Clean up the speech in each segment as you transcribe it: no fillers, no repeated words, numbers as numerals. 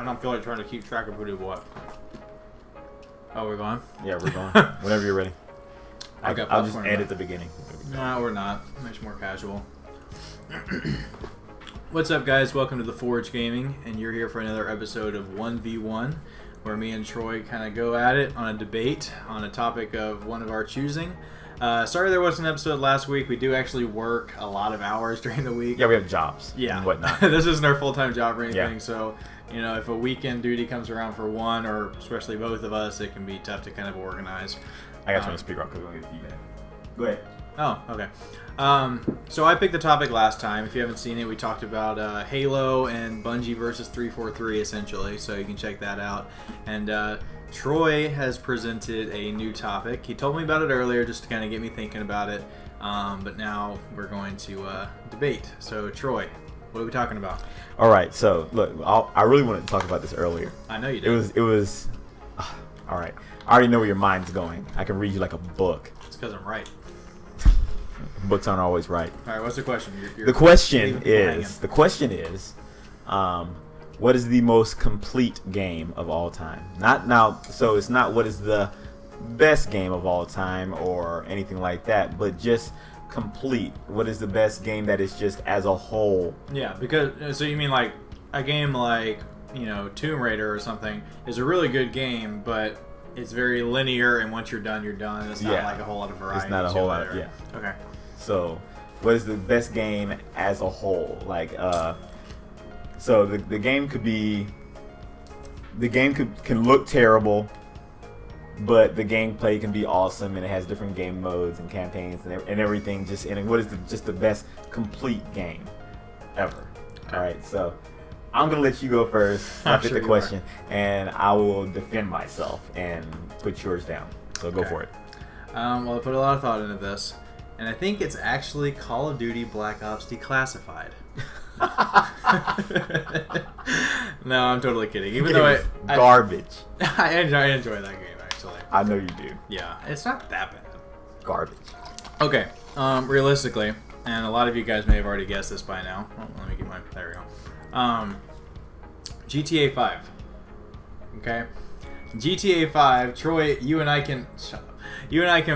don't feel like trying to keep track of who did what. Oh, we're going? Yeah, we're going. Whenever you're ready. I'll just edit the beginning. No, we're not. Much more casual. What's up, guys? Welcome to The Forge Gaming, and you're here for another episode of 1v1, where me and Troy kind of go at it on a debate on a topic of one of our choosing. Sorry there wasn't an episode last week. We do actually work a lot of hours during the week. Yeah, we have jobs and whatnot. This isn't our full-time job or anything, so you know, if a weekend duty comes around for one, or especially both of us, it can be tough to kind of organize. I got to turn the speaker off because we're going to get feedback. Go ahead. Oh, okay. So I picked the topic last time. If you haven't seen it, we talked about Halo and Bungie versus 343, essentially, so you can check that out. And Troy has presented a new topic. He told me about it earlier just to kind of get me thinking about it, but now we're going to debate. So, Troy, what are we talking about? All right, so look, I really wanted to talk about this earlier. I know you did. It was all right. I already know where your mind's going. I can read you like a book. It's because I'm right. Books aren't always right. All right, what's the question? The question is, what is the most complete game of all time? Not now, so it's not what is the best game of all time or anything like that, but just complete. What is the best game that is just as a whole? Yeah, because so you mean like a game like, you know, Tomb Raider or something is a really good game, but it's very linear, and once you're done, you're done. It's not like a whole lot of variety. It's not a whole lot. Yeah. Okay. So, what is the best game as a whole? Like, so the game could be, can look terrible, but the gameplay can be awesome, and it has different game modes and campaigns and everything. What is just the best complete game ever? Okay. All right, so I'm gonna let you go first. I'll pick the question, and I will defend myself and put yours down. So go for it. Well, I put a lot of thought into this, and I think it's actually Call of Duty Black Ops Declassified. No, I'm totally kidding. Even though garbage. I enjoy that game actually. I know you do. Yeah, it's not that bad. Garbage. Okay. Realistically, and a lot of you guys may have already guessed this by now. Oh, let me get my. There we go. GTA 5. Okay, GTA 5. Troy, you and I can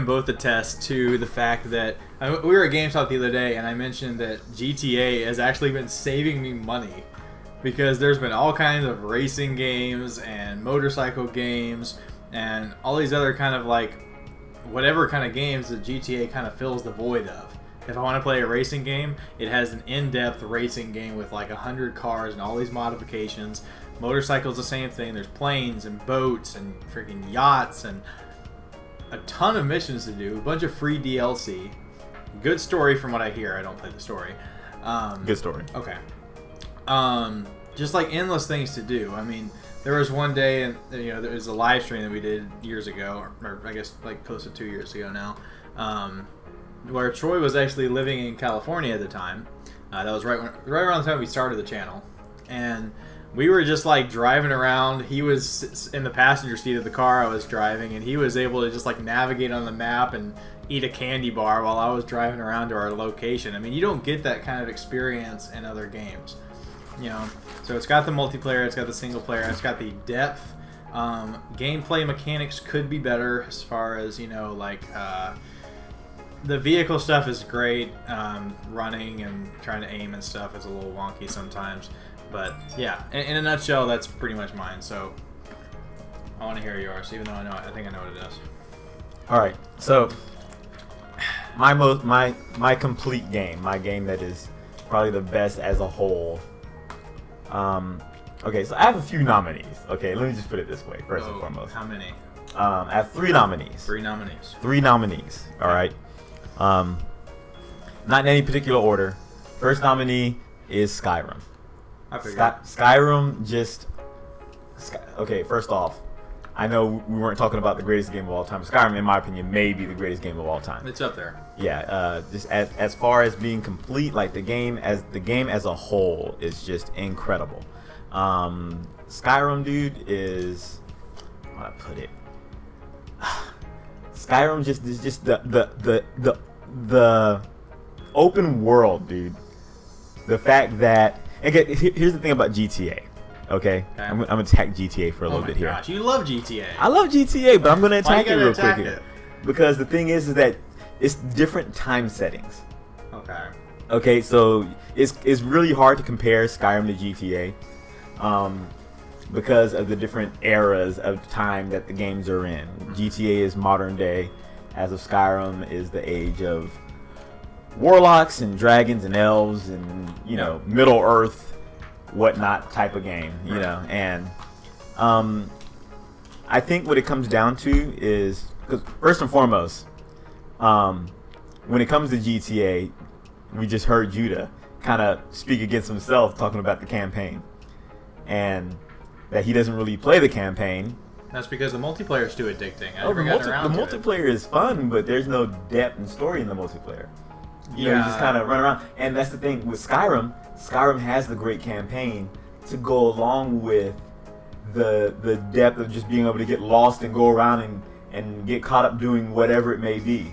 both attest to the fact that we were at GameStop the other day, and I mentioned that GTA has actually been saving me money because there's been all kinds of racing games and motorcycle games and all these other kind of like whatever kind of games that GTA kind of fills the void of. If I want to play a racing game, it has an in-depth racing game with like 100 cars and all these modifications. Motorcycles, the same thing. There's planes and boats and freaking yachts and a ton of missions to do. A bunch of free DLC. Good story from what I hear. I don't play the story. Good story. Okay. Just like endless things to do. I mean, there was one day, and you know, there was a live stream that we did years ago, or I guess like close to 2 years ago now. Where Troy was actually living in California at the time. That was right around the time we started the channel, and we were just like driving around. He was in the passenger seat of the car I was driving, and he was able to just like navigate on the map and eat a candy bar while I was driving around to our location. I mean, you don't get that kind of experience in other games, you know. So it's got the multiplayer, it's got the single player, it's got the depth. Gameplay mechanics could be better as far as, you know, like the vehicle stuff is great. Running and trying to aim and stuff is a little wonky sometimes. But yeah, in a nutshell, that's pretty much mine. So I want to hear yours, even though I think I know what it is. All right, so my complete game, my game that is probably the best as a whole. Okay, so I have a few nominees. Okay, let me just put it this way first and foremost. How many? I have 3 nominees. 3 nominees. 3 nominees. All right. Not in any particular order. First nominee is Skyrim. Skyrim just... Okay, first off, I know we weren't talking about the greatest game of all time. Skyrim, in my opinion, may be the greatest game of all time. It's up there. Yeah, just as far as being complete, like the game as a whole is just incredible. Skyrim, dude, is... How do I put it? Skyrim is just the open world, dude. The fact that... Again, here's the thing about GTA. Okay, Okay. I'm gonna attack GTA for a Oh little my bit here. gosh, you love GTA. I love GTA, but I'm gonna Why you attack it gotta real attack quick here. it? Because the thing is that it's different time settings. Okay. Okay, so it's really hard to compare Skyrim to GTA, because of the different eras of time that the games are in. GTA is modern day, as of Skyrim is the age of warlocks and dragons and elves and Middle Earth, whatnot type of game. And I think what it comes down to is, because first and foremost, when it comes to GTA, we just heard Judah kind of speak against himself, talking about the campaign, and that he doesn't really play the campaign. That's because the multiplayer's too addicting. I The never got around to it. multiplayer is fun, but there's no depth and story in the multiplayer. You just kind of run around, and that's the thing with Skyrim. Skyrim has the great campaign to go along with the depth of just being able to get lost and go around and get caught up doing whatever it may be.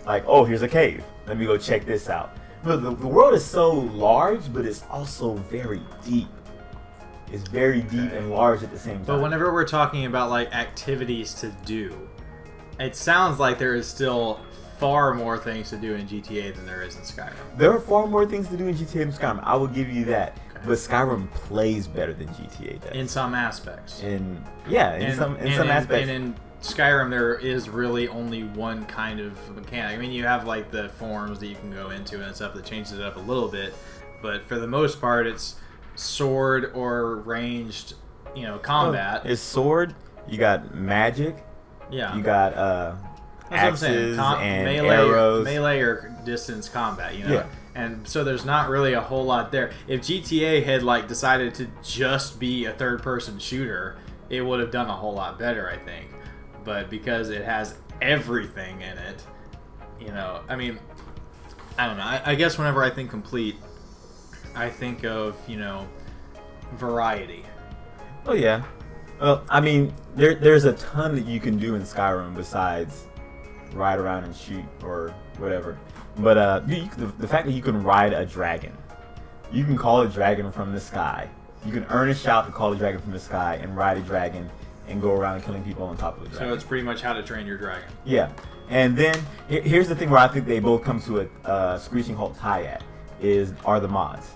Like, oh, here's a cave. Let me go check this out. But the world is so large, but it's also very deep. It's very deep and large at the same time. But whenever we're talking about like activities to do, it sounds like there is still far more things to do in GTA than there is in Skyrim. There are far more things to do in GTA than Skyrim. I will give you that. Okay. But Skyrim plays better than GTA does. In some aspects. In some aspects. And in Skyrim, there is really only one kind of mechanic. I mean, you have like the forms that you can go into and stuff that changes it up a little bit, but for the most part, it's sword or ranged, combat. It's sword. You got magic. Yeah. You got axes and arrows. Melee or distance combat. Yeah. And so there's not really a whole lot there. If GTA had like decided to just be a third-person shooter, it would have done a whole lot better, I think. But because it has everything in it, I mean, I don't know. I guess whenever I think complete, I think of, variety. Oh, yeah. Well, I mean, there's a ton that you can do in Skyrim besides ride around and shoot or whatever. But the fact that you can ride a dragon, you can call a dragon from the sky. You can earn a shout to call a dragon from the sky and ride a dragon and go around killing people on top of the dragon. So it's pretty much How to Train Your Dragon. Yeah. And then here's the thing where I think they both come to a screeching halt tie at are the mods.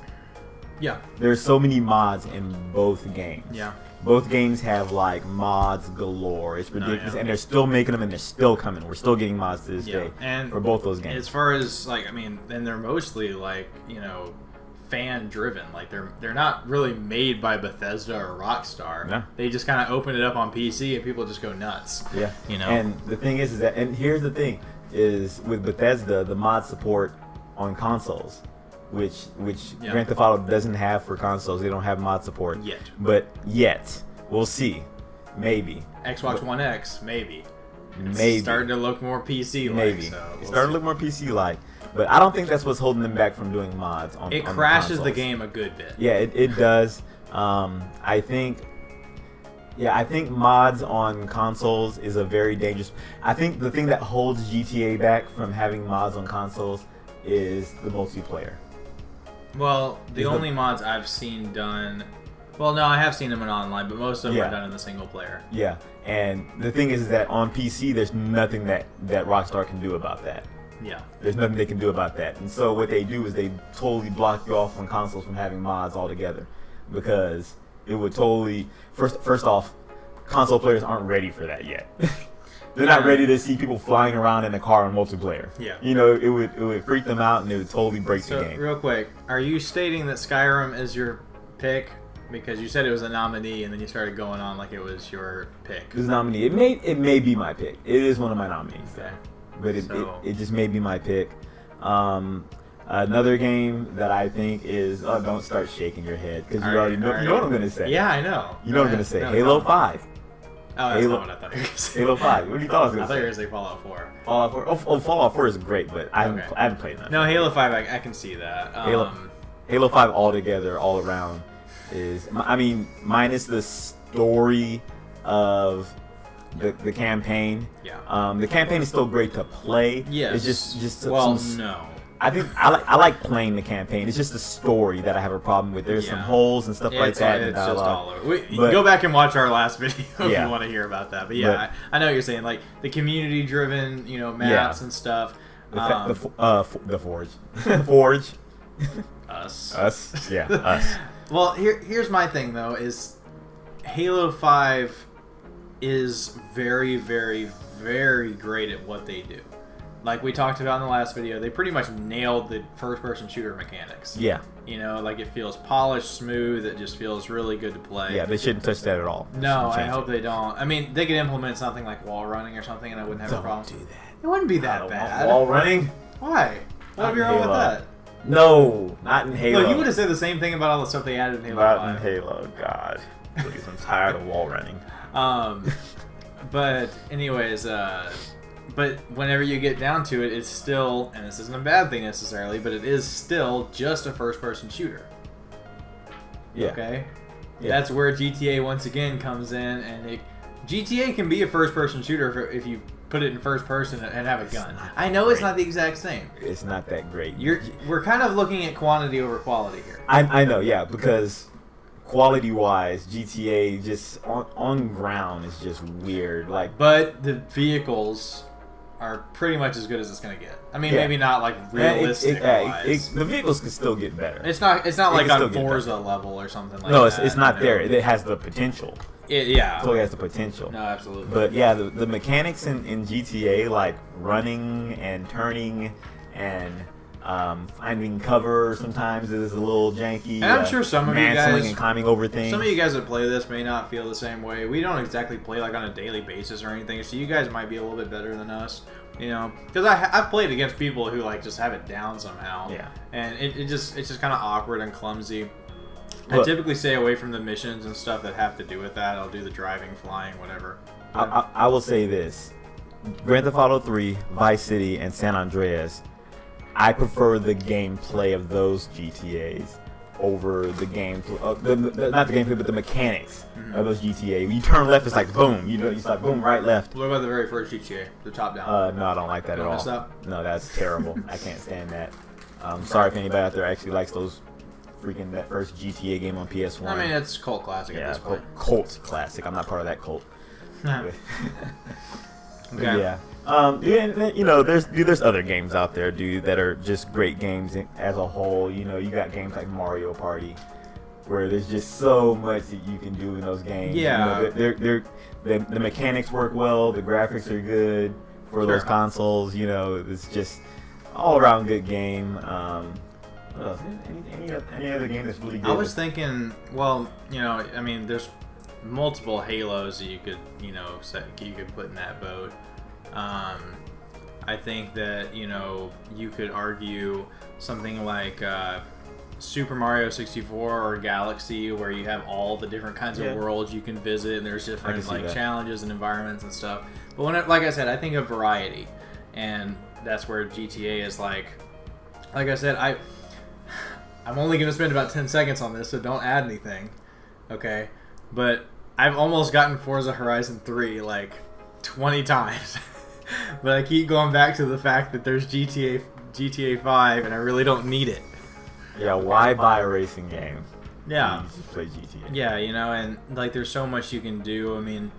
Yeah. There's so many mods in both games. Yeah. Both games have like mods galore. It's ridiculous, and they're still making them, and they're still coming. We're still getting mods to this day and for both those games. As far as like, I mean, and they're mostly like fan driven. Like they're not really made by Bethesda or Rockstar. No. They just kind of open it up on PC and people just go nuts. Yeah. And the thing is that, and here's the thing, is with Bethesda, the mod support on consoles, which Grand Theft Auto doesn't have for consoles. They don't have mod support yet. But we'll see. Maybe Xbox One X, maybe. Maybe starting to look more PC like. Maybe it's starting to look more PC like. But I don't think that's what's holding them back from doing mods on. It crashes the game a good bit. Yeah, it does. I think mods on consoles is a very dangerous. I think the thing that holds GTA back from having mods on consoles is the multiplayer. Well, the only mods I've seen done. Well, no, I have seen them in online, but most of them are done in the single player. Yeah, and the thing is that on PC, there's nothing that Rockstar can do about that. Yeah. There's nothing they can do about that. And so what they do is they totally block you off on consoles from having mods altogether, because it would totally first off, console players aren't ready for that yet. They're not ready to see people flying around in a car in multiplayer. Yeah. It would freak them out, and it would totally break the game. Real quick, are you stating that Skyrim is your pick? Because you said it was a nominee, and then you started going on like it was your pick. It was a nominee. It may be my pick. It is one of my nominees. Okay. But it just may be my pick. Another game that I think is don't start shaking your head, because you already know what I'm gonna say. Yeah, I know. You know what I'm gonna say. Halo 5. Oh, that's not what I thought you were going to say. Halo 5. What do you thought I was going to say? I thought you were going to say Fallout 4. Fallout 4. Oh, Fallout 4 is great, but I haven't played that. No, Halo 5, I can see that. Halo 5 altogether, all around, is, I mean, minus the story of the campaign. Yeah. The campaign is still great to play. Yes. It's just well, no. I think I like playing the campaign. It's just the story that I have a problem with. There's some holes and stuff like that. It's just all over. Go back and watch our last video if you want to hear about that. But yeah, I know what you're saying. Like the community-driven, maps and stuff. The Forge. Forge. Us. Yeah, us. Well, here's my thing though: is Halo 5 is very, very, very great at what they do. Like we talked about in the last video, they pretty much nailed the first-person shooter mechanics. Yeah. Like it feels polished, smooth. It just feels really good to play. Yeah, they shouldn't touch that at all. No, I hope they don't. I mean, they could implement something like wall running or something, and I wouldn't have a problem. Don't do that. It wouldn't be that bad. Wall running? Why? What would be wrong with that? No, not in Halo. Look, you would have said the same thing about all the stuff they added in Halo 5. Not in Halo, God. Please, I'm tired of wall running. But anyways, but whenever you get down to it, it's still, and this isn't a bad thing necessarily, but it is still just a first-person shooter. Yeah. Okay? Yeah. That's where GTA once again comes in, and GTA can be a first-person shooter if you put it in first person and have a gun. I know it's not the exact same. It's not that great. We're kind of looking at quantity over quality here. I know, yeah, because quality-wise, GTA just on ground is just weird. But the vehicles are pretty much as good as it's gonna get. I mean, maybe not like realistic wise. The vehicles can still get better. It's not like on Forza level or something like that. No, it's not there. It has the potential. Yeah. So it has the potential. No, absolutely. But yeah, the mechanics in GTA, like running and turning and finding cover sometimes is a little janky. And I'm sure some of you guys and climbing over things. Some of you guys that play this may not feel the same way. We don't exactly play like on a daily basis or anything, so you guys might be a little bit better than us. Because I've played against people who like just have it down somehow. Yeah. And it's just kind of awkward and clumsy. I typically stay away from the missions and stuff that have to do with that. I'll do the driving, flying, whatever. I will say this: Grand Theft Auto 3, Vice City, and San Andreas. I prefer the gameplay of those GTAs over the gameplay, not the gameplay, but the mechanics of those GTA. When you turn left, it's like boom. It's like boom, right, left. What about the very first GTA, the top down? No, I don't like that at all. Mess up? No, that's terrible. I can't stand that. Sorry if anybody out there actually likes that first GTA game on PS1. I mean, it's cult classic at this point. Cult classic. I'm not part of that cult. Okay. Yeah. There's other games out there, dude, that are just great games as a whole. You got games like Mario Party, where there's just so much that you can do in those games. Yeah. The mechanics work well. The graphics are good for those consoles. It's just all around good game. What else? Any other game that's really good? I was thinking, I mean, there's multiple Halos that you could put in that boat. I think that you could argue something like Super Mario 64 or Galaxy, where you have all the different kinds of worlds you can visit, and there's different challenges and environments and stuff. But like I said, I think of variety, and that's where GTA is like I said, I'm only going to spend about 10 seconds on this, so don't add anything, okay? But I've almost gotten Forza Horizon 3 like 20 times. But I keep going back to the fact that there's GTA 5, and I really don't need it. Yeah, why buy a racing game? Yeah. You just play GTA. Yeah, and like there's so much you can do. I mean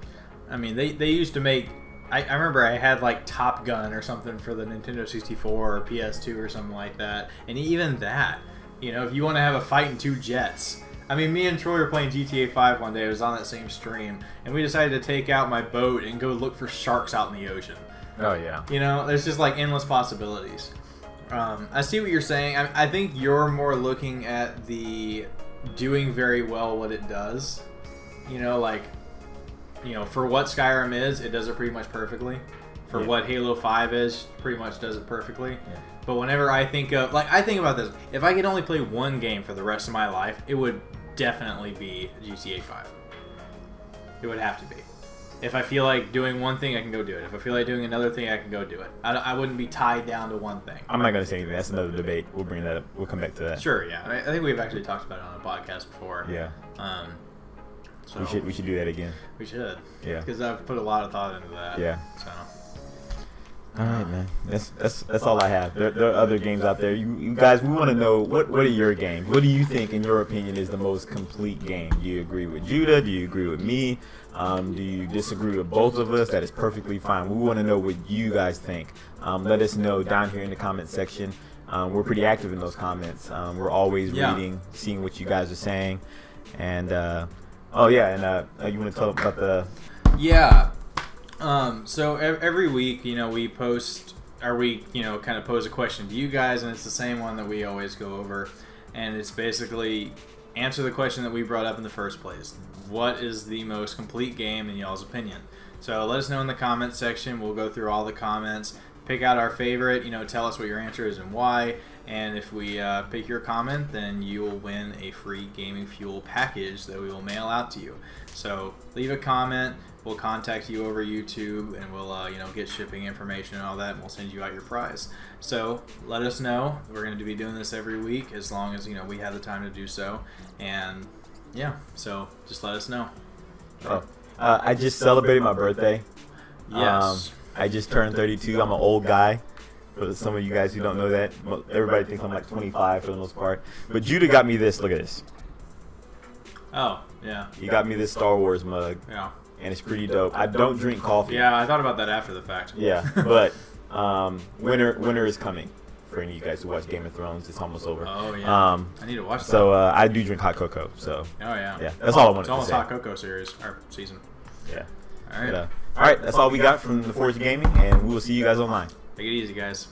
they used to make... I remember I had like Top Gun or something for the Nintendo 64 or PS2 or something like that. And even that, if you want to have a fight in two jets... I mean, me and Troy were playing GTA 5 one day. It was on that same stream. And we decided to take out my boat and go look for sharks out in the ocean. Oh, yeah. There's just like endless possibilities. I see what you're saying. I think you're more looking at the doing very well what it does. For what Skyrim is, it does it pretty much perfectly. For what Halo 5 is, pretty much does it perfectly. Yeah. But whenever I think of... I think about this. If I could only play one game for the rest of my life, it would definitely be GTA 5. It would have to be. If I feel like doing one thing, I can go do it. If I feel like doing another thing, I can go do it. I wouldn't be tied down to one thing. I'm not going to say anything. That's another debate. We'll bring that up. We'll come back to that. Sure, yeah. I think we've actually talked about it on a podcast before. Yeah. So we should do that again. We should. Yeah. Because I've put a lot of thought into that. Yeah. So. All right, man. That's all I have. There are other games out there. You guys, we want to know what are your games? What do you think, in your opinion, is the most complete game? Do you agree with Judah? Do you agree with me? Do you disagree with both of us? That is perfectly fine. We want to know what you guys think. Let us know down here in the comment section. We're pretty active in those comments. We're always reading, seeing what you guys are saying. And you want to tell about the? Yeah. So every week, we post, or we, kind of pose a question to you guys, and it's the same one that we always go over, and it's basically answer the question that we brought up in the first place. What is the most complete game in y'all's opinion? So let us know in the comments section. We'll go through all the comments, pick out our favorite, tell us what your answer is and why, and if we pick your comment, then you will win a free Gaming Fuel package that we will mail out to you. So leave a comment. We'll contact you over YouTube, and we'll get shipping information and all that, and we'll send you out your prize. So let us know. We're going to be doing this every week as long as we have the time to do so. And so just let us know. I just celebrated my birthday. Yes. I just turned 32. I'm an old guy. For some of you guys who don't know that, everybody thinks I'm like 25 for the most part. But Judah got me this. Look at this. Oh, yeah. He got me this Star Wars mug. Yeah. And it's pretty dope. I don't drink coffee. Yeah, I thought about that after the fact. Yeah, but winter is coming. For any of you guys who watch Game of Thrones, it's almost over. Oh yeah. I need to watch that. So I do drink hot cocoa. So. Oh yeah. Yeah, that's all I wanted to say. It's almost hot cocoa series or season. Yeah. All right. All right. That's all we got from the Forge Gaming, and we will see you guys online. Take it easy, guys.